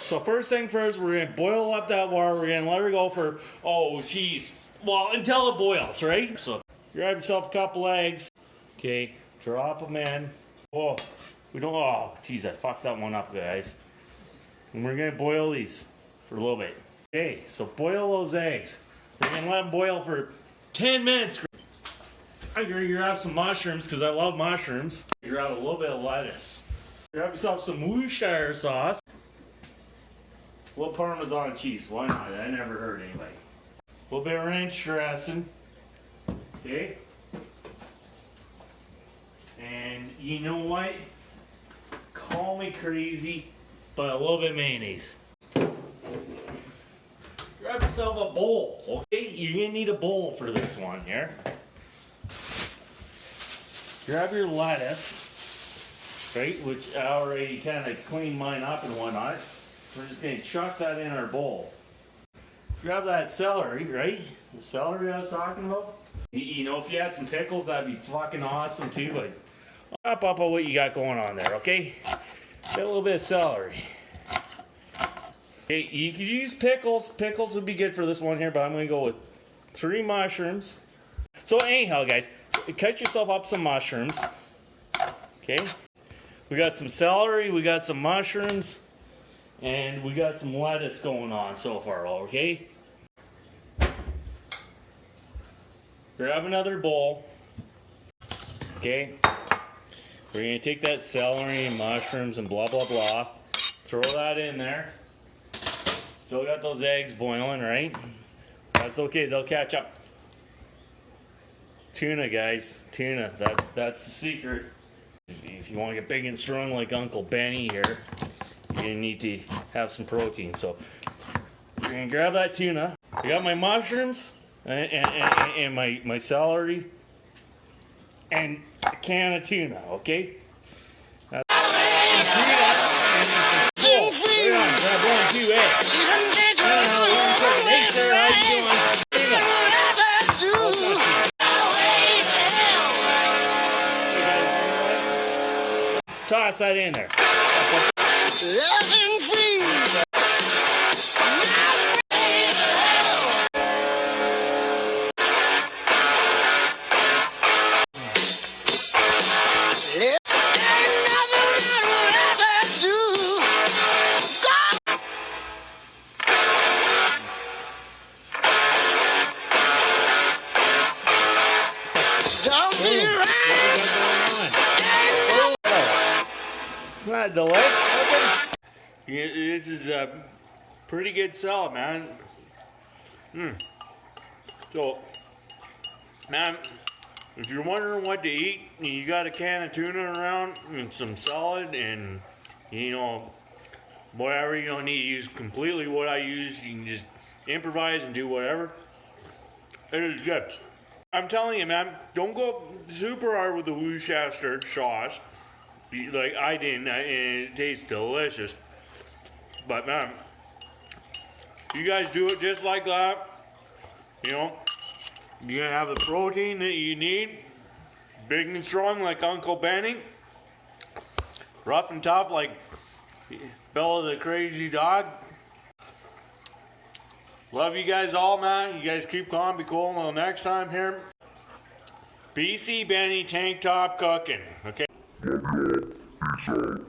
So first thing first, we're gonna boil up that water. We're gonna let her go for, oh geez, well, until it boils, right? So grab yourself a couple eggs. Okay, drop them in. Oh, we don't, oh geez, I fucked that one up, guys. And we're gonna boil these for a little bit. Okay, so boil those eggs. We're gonna let them boil for 10 minutes. I'm gonna grab some mushrooms because I love mushrooms. Grab a little bit of lettuce. Grab yourself some Worcestershire sauce. A little Parmesan cheese, why not? I never heard anybody. A little bit of ranch dressing. Okay. And you know what? Call me crazy, but a little bit of mayonnaise. Grab yourself a bowl, okay? You're gonna need a bowl for this one here. Grab your lettuce, right? Which I already kind of cleaned mine up and whatnot. We're just gonna chuck that in our bowl. Grab that celery, right? The celery I was talking about. You know, if you had some pickles, that'd be fucking awesome too, but up on what you got going on there, okay? Get a little bit of celery. Okay, you could use pickles. Pickles would be good for this one here, but I'm gonna go with 3 mushrooms. So anyhow, guys, cut yourself up some mushrooms. Okay? We got some celery, we got some mushrooms, and we got some lettuce going on so far, okay? Grab another bowl. Okay? We're gonna take that celery and mushrooms and blah blah blah. Throw that in there. Still got those eggs boiling, right? That's okay, they'll catch up. Tuna, guys, tuna, that's the secret. If you want to get big and strong like Uncle Benny here, you need to have some protein. So you're gonna grab that tuna. I got my mushrooms and my celery and a can of tuna, okay? Tuna and some salt. Right on, grab 1, 2 eggs. Hey sir, how you doing? Toss that in there. Isn't that delicious? Yeah, this is a pretty good salad, man. So, man, if you're wondering what to eat, you got a can of tuna around and some salad and, you know, whatever you don't need to use completely what I use. You can just improvise and do whatever. It is good. I'm telling you, man, don't go super hard with the Worcestershire sauce. Like I didn't, and it tastes delicious. But man, you guys do it just like that. You know, you're gonna have the protein that you need, big and strong like Uncle Benny, rough and tough like Bella the Crazy Dog. Love you guys all, man. You guys keep calm, be cool. Until next time here. BC Benny Tank Top Cooking. Okay. Love you all. Peace out.